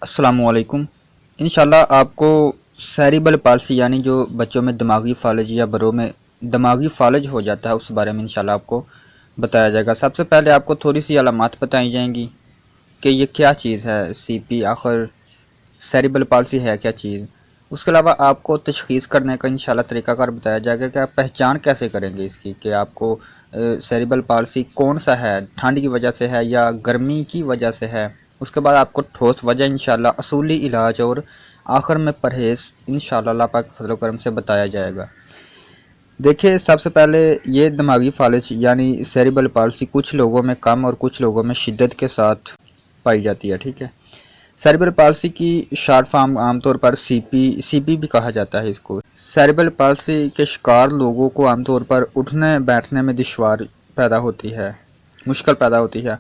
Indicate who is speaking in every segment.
Speaker 1: السلام علیکم۔ انشاءاللہ آپ کو سیریبل پالسی یعنی جو بچوں میں دماغی فالج یا بڑوں میں دماغی فالج ہو جاتا ہے اس بارے میں انشاءاللہ آپ کو بتایا جائے گا۔ سب سے پہلے آپ کو تھوڑی سی علامات بتائی جائیں گی کہ یہ کیا چیز ہے، سی پی آخر سیریبل پالسی ہے کیا چیز۔ اس کے علاوہ آپ کو تشخیص کرنے کا انشاءاللہ طریقہ کار بتایا جائے گا کہ آپ پہچان کیسے کریں گے اس کی، کہ آپ کو سیریبل پالسی کون سا ہے، ٹھنڈ کی وجہ سے ہے یا گرمی کی وجہ سے ہے۔ اس کے بعد آپ کو ٹھوس وجہ انشاءاللہ، اصولی علاج اور آخر میں پرہیز انشاءاللہ اللہ پاک فضل و کرم سے بتایا جائے گا۔ دیکھیں، سب سے پہلے یہ دماغی فالج یعنی سیریبل پالسی کچھ لوگوں میں کم اور کچھ لوگوں میں شدت کے ساتھ پائی جاتی ہے، ٹھیک ہے۔ سیریبل پالسی کی شارٹ فارم عام طور پر سی پی بھی کہا جاتا ہے اس کو۔ سیریبل پالسی کے شکار لوگوں کو عام طور پر اٹھنے بیٹھنے میں دشواری پیدا ہوتی ہے، مشکل پیدا ہوتی ہے،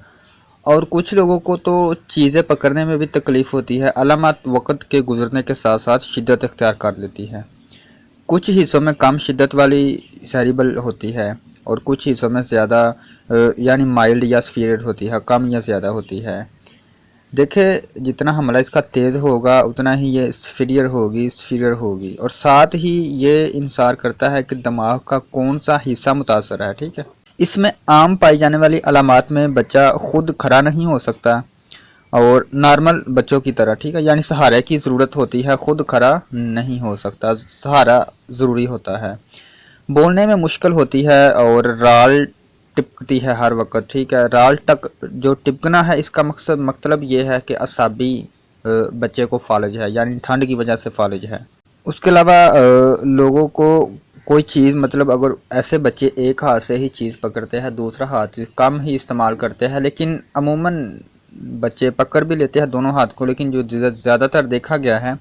Speaker 1: اور کچھ لوگوں کو تو چیزیں پکڑنے میں بھی تکلیف ہوتی ہے۔ علامات وقت کے گزرنے کے ساتھ ساتھ شدت اختیار کر لیتی ہے۔ کچھ حصوں میں کم شدت والی سیریبل ہوتی ہے اور کچھ حصوں میں زیادہ یعنی مائلڈ یا سفیئر ہوتی ہے، کم یا زیادہ ہوتی ہے۔ دیکھیں، جتنا حملہ اس کا تیز ہوگا اتنا ہی یہ سفیئر ہوگی، اور ساتھ ہی یہ انحصار کرتا ہے کہ دماغ کا کون سا حصہ متاثر ہے، ٹھیک ہے۔ اس میں عام پائی جانے والی علامات میں بچہ خود کھڑا نہیں ہو سکتا اور نارمل بچوں کی طرح، ٹھیک ہے، یعنی سہارے کی ضرورت ہوتی ہے، خود کھڑا نہیں ہو سکتا، سہارا ضروری ہوتا ہے۔ بولنے میں مشکل ہوتی ہے اور رال ٹپکتی ہے ہر وقت، ٹھیک ہے۔ رال جو ٹپکنا ہے اس کا مطلب یہ ہے کہ اعصابی بچے کو فالج ہے، یعنی ٹھنڈ کی وجہ سے فالج ہے۔ اس کے علاوہ لوگوں کو کوئی چیز، مطلب اگر ایسے بچے ایک ہاتھ سے ہی چیز پکڑتے ہیں، دوسرا ہاتھ کم ہی استعمال کرتے ہیں، لیکن عموماً بچے پکڑ بھی لیتے ہیں دونوں ہاتھ کو، لیکن جو زیادہ تر دیکھا گیا ہے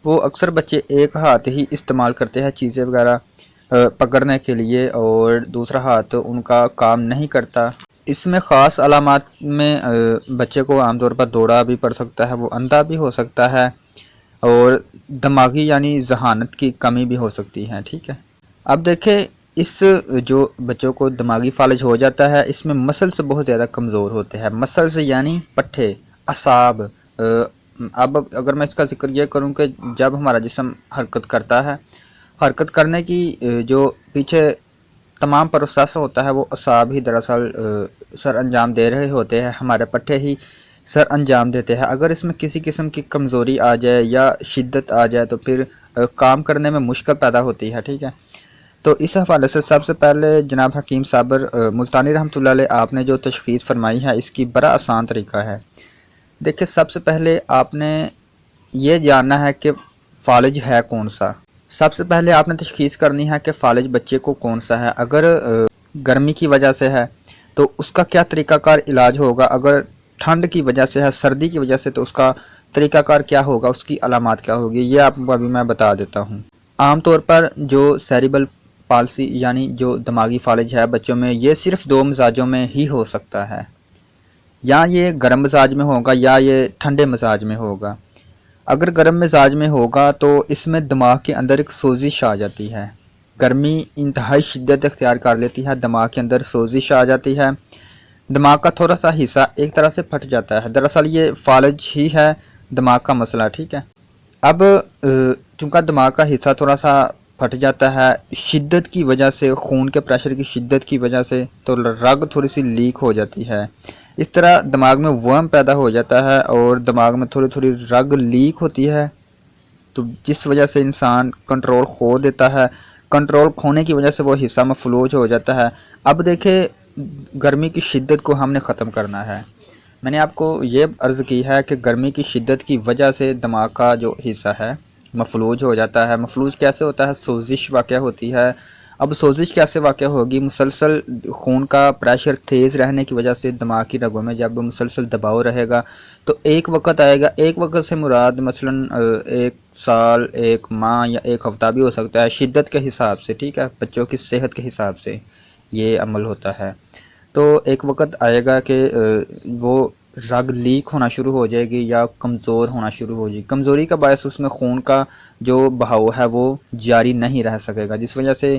Speaker 1: وہ اکثر بچے ایک ہاتھ ہی استعمال کرتے ہیں چیزیں وغیرہ پکڑنے کے لیے، اور دوسرا ہاتھ ان کا کام نہیں کرتا۔ اس میں خاص علامات میں بچے کو عام طور پر دوڑا بھی پڑ سکتا ہے، وہ اندھا بھی ہو سکتا ہے، اور دماغی یعنی ذہانت کی کمی بھی ہو سکتی ہے، ٹھیک ہے۔ اب دیکھیں، اس جو بچوں کو دماغی فالج ہو جاتا ہے اس میں مسلز بہت زیادہ کمزور ہوتے ہیں۔ مسلز یعنی پٹھے، اعصاب۔ اب اگر میں اس کا ذکر یہ کروں کہ جب ہمارا جسم حرکت کرتا ہے، حرکت کرنے کی جو پیچھے تمام پروسیس ہوتا ہے وہ اعصاب ہی دراصل سر انجام دے رہے ہوتے ہیں، ہمارے پٹھے ہی سر انجام دیتے ہیں۔ اگر اس میں کسی قسم کی کمزوری آ جائے یا شدت آ جائے تو پھر کام کرنے میں مشکل پیدا ہوتی ہے، ٹھیک ہے۔ تو اس حوالے سے سب سے پہلے جناب حکیم صابر ملتانی رحمۃ اللہ علیہ آپ نے جو تشخیص فرمائی ہے اس کی بڑا آسان طریقہ ہے۔ دیکھیں، سب سے پہلے آپ نے یہ جاننا ہے کہ فالج ہے کون سا۔ سب سے پہلے آپ نے تشخیص کرنی ہے کہ فالج بچے کو کون سا ہے۔ اگر گرمی کی وجہ سے ہے تو اس کا کیا طریقہ کار علاج ہوگا، اگر ٹھنڈ کی وجہ سے ہے، سردی کی وجہ سے، تو اس کا طریقہ کار کیا ہوگا، اس کی علامات کیا ہوگی، یہ آپ کو ابھی میں بتا دیتا ہوں۔ عام طور پر جو سیریبل پالسی یعنی جو دماغی فالج ہے بچوں میں، یہ صرف دو مزاجوں میں ہی ہو سکتا ہے، یا یہ گرم مزاج میں ہوگا یا یہ ٹھنڈے مزاج میں ہوگا۔ اگر گرم مزاج میں ہوگا تو اس میں دماغ کے اندر ایک سوزش آ جاتی ہے، گرمی انتہائی شدت اختیار کر لیتی ہے، دماغ کے اندر سوزش آ جاتی ہے، دماغ کا تھوڑا سا حصہ ایک طرح سے پھٹ جاتا ہے۔ دراصل یہ فالج ہی ہے دماغ کا مسئلہ، ٹھیک ہے۔ اب چونکہ دماغ کا حصہ تھوڑا سا پھٹ جاتا ہے شدت کی وجہ سے، خون کے پریشر کی شدت کی وجہ سے، تو رگ تھوڑی سی لیک ہو جاتی ہے۔ اس طرح دماغ میں ورم پیدا ہو جاتا ہے اور دماغ میں تھوڑی تھوڑی رگ لیک ہوتی ہے، تو جس وجہ سے انسان کنٹرول کھو دیتا ہے۔ کنٹرول کھونے کی وجہ سے وہ حصہ مفلوج ہو جاتا ہے۔ اب دیکھیں، گرمی کی شدت کو ہم نے ختم کرنا ہے۔ میں نے آپ کو یہ عرض کی ہے کہ گرمی کی شدت کی وجہ سے دماغ کا جو حصہ ہے مفلوج ہو جاتا ہے۔ مفلوج کیسے ہوتا ہے؟ سوزش واقع ہوتی ہے۔ اب سوزش کیسے واقع ہوگی؟ مسلسل خون کا پریشر تیز رہنے کی وجہ سے دماغ کی رگوں میں جب مسلسل دباؤ رہے گا تو ایک وقت آئے گا، ایک وقت سے مراد مثلاً ایک سال، ایک ماہ یا ایک ہفتہ بھی ہو سکتا ہے، شدت کے حساب سے، ٹھیک ہے، بچوں کی صحت کے حساب سے یہ عمل ہوتا ہے۔ تو ایک وقت آئے گا کہ وہ رگ لیک ہونا شروع ہو جائے گی یا کمزور ہونا شروع ہو جائے گی۔ کمزوری کا باعث اس میں خون کا جو بہاؤ ہے وہ جاری نہیں رہ سکے گا، جس وجہ سے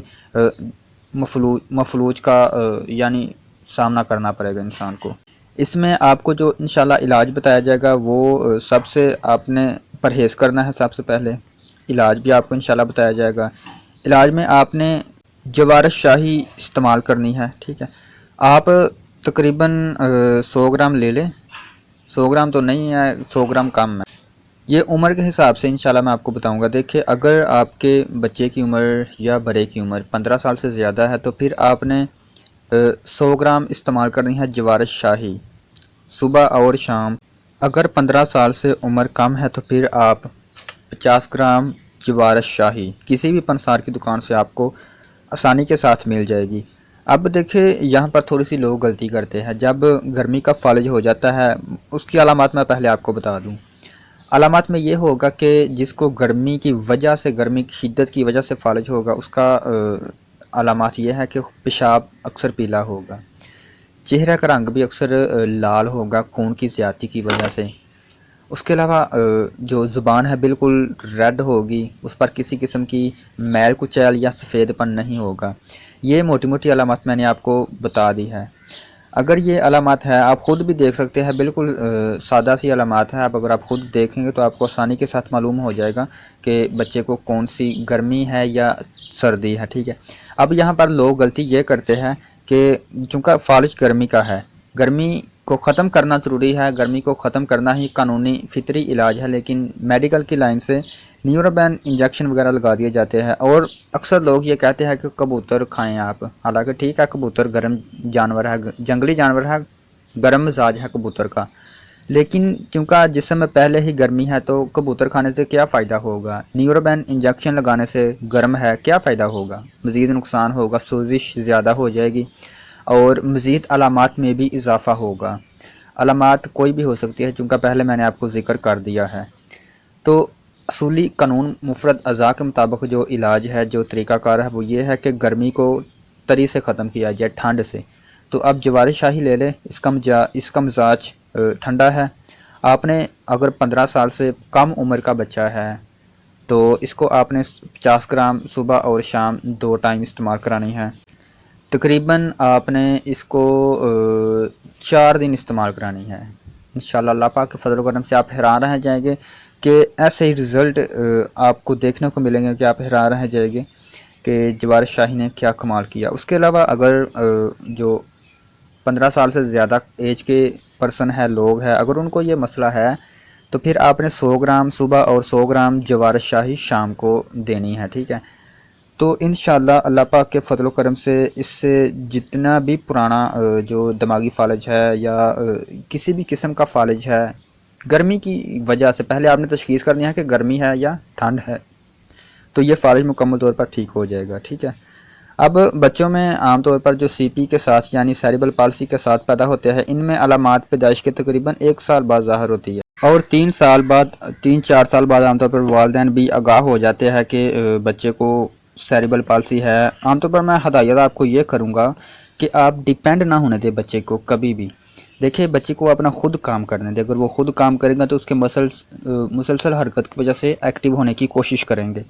Speaker 1: مفلوج کا یعنی سامنا کرنا پڑے گا انسان کو۔ اس میں آپ کو جو انشاءاللہ علاج بتایا جائے گا وہ سب سے آپ نے پرہیز کرنا ہے. سب سے پہلے علاج بھی آپ کو انشاءاللہ بتایا جائے گا. علاج میں آپ نے جوارش شاہی استعمال کرنی ہے. ٹھیک ہے، آپ تقریباً 100 گرام لے لیں. 100 گرام تو نہیں ہے، 100 گرام کم ہے. یہ عمر کے حساب سے انشاءاللہ میں آپ کو بتاؤں گا. دیکھیں، اگر آپ کے بچے کی عمر یا بڑے کی عمر 15 سال سے زیادہ ہے تو پھر آپ نے 100 گرام استعمال کرنی ہے جوارش شاہی صبح اور شام. اگر 15 سال سے عمر کم ہے تو پھر آپ 50 گرام جوارش شاہی کسی بھی پنسار کی دکان سے آپ کو آسانی کے ساتھ مل جائے گی. اب دیکھیں، یہاں پر تھوڑی سی لوگ غلطی کرتے ہیں. جب گرمی کا فالج ہو جاتا ہے، اس کی علامات میں پہلے آپ کو بتا دوں. علامات میں یہ ہوگا کہ جس کو گرمی کی وجہ سے، گرمی کی شدت کی وجہ سے فالج ہوگا، اس کا علامات یہ ہے کہ پیشاب اکثر پیلا ہوگا، چہرہ کا رنگ بھی اکثر لال ہوگا خون کی زیادتی کی وجہ سے. اس کے علاوہ جو زبان ہے بالکل ریڈ ہوگی، اس پر کسی قسم کی میل کچیل یا سفید پن نہیں ہوگا. یہ موٹی موٹی علامات میں نے آپ کو بتا دی ہے. اگر یہ علامات ہے، آپ خود بھی دیکھ سکتے ہیں، بالکل سادہ سی علامات ہے. اگر آپ خود دیکھیں گے تو آپ کو آسانی کے ساتھ معلوم ہو جائے گا کہ بچے کو کون سی گرمی ہے یا سردی ہے. ٹھیک ہے، اب یہاں پر لوگ غلطی یہ کرتے ہیں کہ چونکہ فالج گرمی کا ہے، گرمی کو ختم کرنا ضروری ہے، گرمی کو ختم کرنا ہی قانونی فطری علاج ہے، لیکن میڈیکل کی لائن سے نیورابین انجیکشن وغیرہ لگا دیے جاتے ہیں. اور اکثر لوگ یہ کہتے ہیں کہ کبوتر کھائیں آپ. حالانکہ ٹھیک ہے، کبوتر گرم جانور ہے، جنگلی جانور ہے، گرم مزاج ہے کبوتر کا، لیکن چونکہ جسم میں پہلے ہی گرمی ہے تو کبوتر کھانے سے کیا فائدہ ہوگا؟ نیورابین انجیکشن لگانے سے گرم ہے، کیا فائدہ ہوگا؟ مزید نقصان ہوگا، سوزش زیادہ ہو جائے گی اور مزید علامات میں بھی اضافہ ہوگا. علامات کوئی بھی ہو سکتی ہے، چونکہ پہلے میں نے آپ کو ذکر کر دیا ہے. تو اصولی قانون مفرد اعضاء کے مطابق جو علاج ہے، جو طریقہ کار ہے، وہ یہ ہے کہ گرمی کو تری سے ختم کیا جائے، ٹھنڈ سے. تو اب جوارش شاہی لے لیں، اس کا مزاج ٹھنڈا ہے. آپ نے اگر 15 سال سے کم عمر کا بچہ ہے تو اس کو آپ نے 50 گرام صبح اور شام 2 ٹائم استعمال کرانی ہے. تقریباً آپ نے اس کو 4 دن استعمال کرانی ہے. انشاءاللہ اللہ پاک کے فضل و کرم سے آپ حیران رہ جائیں گے کہ ایسے ہی رزلٹ آپ کو دیکھنے کو ملیں گے کہ آپ حیران رہ جائیں گے کہ جوارش شاہی نے کیا کمال کیا. اس کے علاوہ اگر جو 15 سال سے زیادہ ایج کے پرسن ہے، لوگ ہیں، اگر ان کو یہ مسئلہ ہے تو پھر آپ نے 100 گرام صبح اور 100 گرام جوارش شاہی شام کو دینی ہے. ٹھیک ہے، تو انشاءاللہ اللہ پاک کے فضل و کرم سے اس سے جتنا بھی پرانا جو دماغی فالج ہے یا کسی بھی قسم کا فالج ہے، گرمی کی وجہ سے پہلے آپ نے تشخیص کرنی ہے کہ گرمی ہے یا ٹھنڈ ہے، تو یہ فالج مکمل طور پر ٹھیک ہو جائے گا. ٹھیک ہے، اب بچوں میں عام طور پر جو سی پی کے ساتھ یعنی سیریبل پالسی کے ساتھ پیدا ہوتے ہیں، ان میں علامات پیدائش کے تقریباً 1 سال بعد ظاہر ہوتی ہے اور 3-4 سال بعد عام طور پر والدین بھی آگاہ ہو جاتے ہیں کہ بچے کو سیریبل پالسی ہے. عام طور پر میں ہدایت آپ کو یہ کروں گا کہ آپ ڈیپینڈ نہ ہونے دیں بچے کو کبھی بھی. دیکھیں، بچے کو اپنا خود کام کرنے دیں. اگر وہ خود کام کرے گا تو اس کے مسلسل حرکت کی وجہ سے ایکٹیو ہونے کی کوشش کریں گے.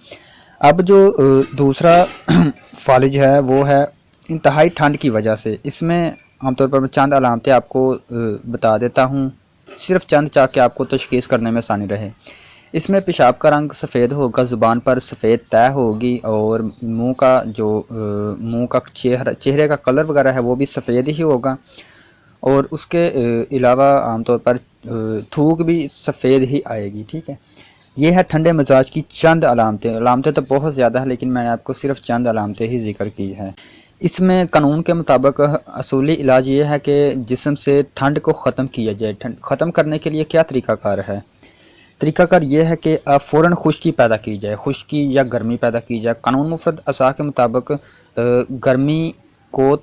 Speaker 1: اب جو دوسرا فالج ہے وہ ہے انتہائی ٹھنڈ کی وجہ سے. اس میں عام طور پر میں چند علامتیں آپ کو بتا دیتا ہوں، صرف چند تاکہ آپ کو تشخیص کرنے میں آسانی رہے. اس میں پیشاب کا رنگ سفید ہوگا، زبان پر سفید تہ ہوگی اور منہ کا چہرے کا کلر وغیرہ ہے وہ بھی سفید ہی ہوگا. اور اس کے علاوہ عام طور پر تھوک بھی سفید ہی آئے گی. ٹھیک ہے، یہ ہے ٹھنڈے مزاج کی چند علامتیں تو بہت زیادہ ہیں، لیکن میں نے آپ کو صرف چند علامتیں ہی ذکر کی ہیں. اس میں قانون کے مطابق اصولی علاج یہ ہے کہ جسم سے ٹھنڈ کو ختم کیا جائے. ختم کرنے کے لیے کیا طریقہ کار ہے؟ طریقہ کار یہ ہے کہ فوراً خشکی پیدا کی جائے، خشکی یا گرمی پیدا کی جائے. قانون مفرد اعضاء کے مطابق گرمی کو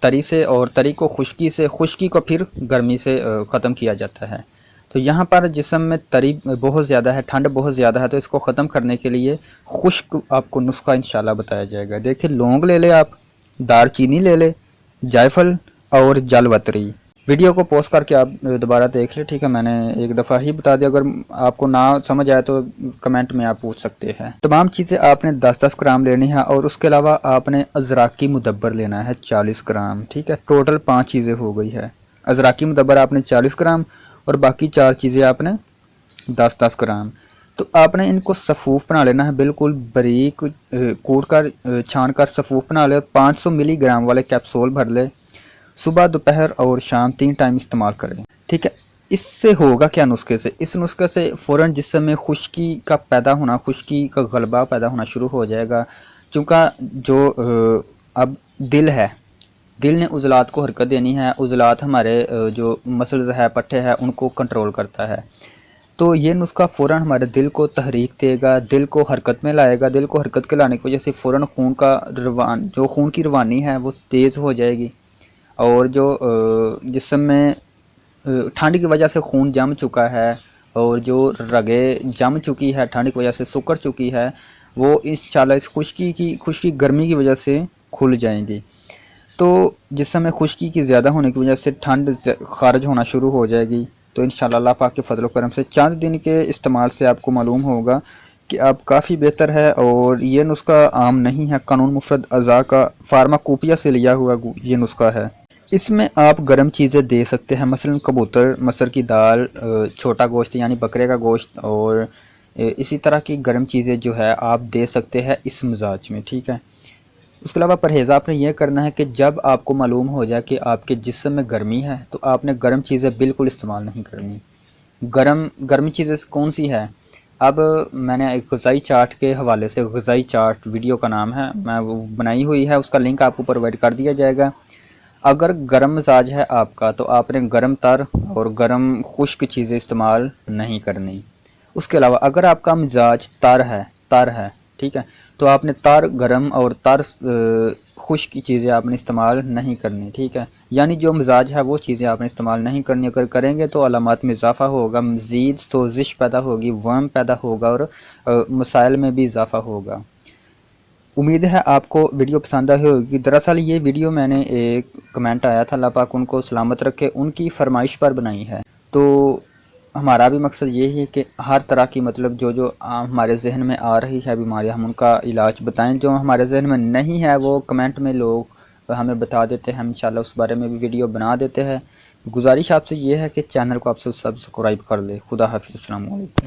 Speaker 1: تری سے اور تری کو خشکی سے، خشکی کو پھر گرمی سے ختم کیا جاتا ہے. تو یہاں پر جسم میں تری بہت زیادہ ہے، ٹھنڈ بہت زیادہ ہے، تو اس کو ختم کرنے کے لیے خشک آپ کو نسخہ انشاءاللہ بتایا جائے گا. دیکھیں، لونگ لے لے، آپ دار چینی لے لے، جائفل اور جل وتری. ویڈیو کو پوز کر کے آپ دوبارہ دیکھ لیں. ٹھیک ہے، میں نے ایک دفعہ ہی بتا دیا، اگر آپ کو نہ سمجھ آئے تو کمنٹ میں آپ پوچھ سکتے ہیں. تمام چیزیں آپ نے 10-10 گرام لینی ہے اور اس کے علاوہ آپ نے ازراقی مدبر لینا ہے 40 گرام. ٹھیک ہے، ٹوٹل 5 چیزیں ہو گئی ہے. ازراکی مدبر آپ نے 40 گرام اور باقی 4 چیزیں آپ نے 10-10 گرام۔ تو آپ نے ان کو صفوف بنا لینا ہے، بالکل باریک کوٹ کر چھان کر صفوف بنا لے، 500 ملی گرام والے کیپسول بھر لے، صبح دوپہر اور شام 3 ٹائم استعمال کریں، ٹھیک ہے۔ اس سے ہوگا کیا نسخے سے؟ اس نسخے سے فوراً جسم میں خشکی کا پیدا ہونا، خشکی کا غلبہ پیدا ہونا شروع ہو جائے گا، چونکہ جو اب دل ہے، دل نے عضلات کو حرکت دینی ہے، عضلات ہمارے جو مسلز ہے، پٹھے ہے، ان کو کنٹرول کرتا ہے، تو یہ نسخہ فوراً ہمارے دل کو تحریک دے گا، دل کو حرکت میں لائے گا، دل کو حرکت کے لانے کی وجہ سے فوراً خون کی روانی ہے وہ تیز ہو جائے گی، اور جو جسم میں ٹھنڈ کی وجہ سے خون جم چکا ہے اور جو رگیں جم چکی ہے ٹھنڈ کی وجہ سے سکڑ چکی ہے، وہ انشاءاللہ اس خشکی گرمی کی وجہ سے کھل جائیں گی۔ تو جسم میں خشکی کی زیادہ ہونے کی وجہ سے ٹھنڈ خارج ہونا شروع ہو جائے گی۔ تو انشاءاللہ اللہ پاک کے فضل و کرم سے چند دن کے استعمال سے آپ کو معلوم ہوگا کہ آپ کافی بہتر ہے، اور یہ نسخہ عام نہیں ہے، قانون مفرد اعضاء کا فارماکوپیا سے لیا ہوا یہ نسخہ ہے۔ اس میں آپ گرم چیزیں دے سکتے ہیں، مثلا کبوتر، مسر کی دال، چھوٹا گوشت یعنی بکرے کا گوشت، اور اسی طرح کی گرم چیزیں جو ہے آپ دے سکتے ہیں اس مزاج میں، ٹھیک ہے۔ اس کے علاوہ پرہیز آپ نے یہ کرنا ہے کہ جب آپ کو معلوم ہو جائے کہ آپ کے جسم میں گرمی ہے تو آپ نے گرم چیزیں بالکل استعمال نہیں کرنی۔ گرمی چیزیں کون سی ہے؟ اب میں نے ایک غذائی چارٹ کے حوالے سے، غذائی چارٹ ویڈیو کا نام ہے، میں وہ بنائی ہوئی ہے، اس کا لنک آپ کو پرووائڈ کر دیا جائے گا۔ اگر گرم مزاج ہے آپ کا تو آپ نے گرم تر اور گرم خشک چیزیں استعمال نہیں کرنی۔ اس کے علاوہ اگر آپ کا مزاج تر ہے ٹھیک ہے، تو آپ نے تر گرم اور تر خشک کی چیزیں آپ نے استعمال نہیں کرنی، ٹھیک ہے۔ یعنی جو مزاج ہے وہ چیزیں آپ نے استعمال نہیں کرنی، اگر کریں گے تو علامات میں اضافہ ہوگا، مزید سوزش پیدا ہوگی، ورم پیدا ہوگا، اور مسائل میں بھی اضافہ ہوگا۔ امید ہے آپ کو ویڈیو پسند آئی ہوگی۔ دراصل یہ ویڈیو میں نے ایک کمنٹ آیا تھا، اللہ پاک ان کو سلامت رکھے، ان کی فرمائش پر بنائی ہے۔ تو ہمارا بھی مقصد یہی ہے کہ ہر طرح کی مطلب جو ہمارے ذہن میں آ رہی ہے بیماریاں، ہم ان کا علاج بتائیں، جو ہمارے ذہن میں نہیں ہے وہ کمنٹ میں لوگ ہمیں بتا دیتے ہیں، انشاءاللہ اس بارے میں بھی ویڈیو بنا دیتے ہیں۔ گزارش آپ سے یہ ہے کہ چینل کو آپ سے سبسکرائب کر لیں۔ خدا حافظ، السلام علیکم۔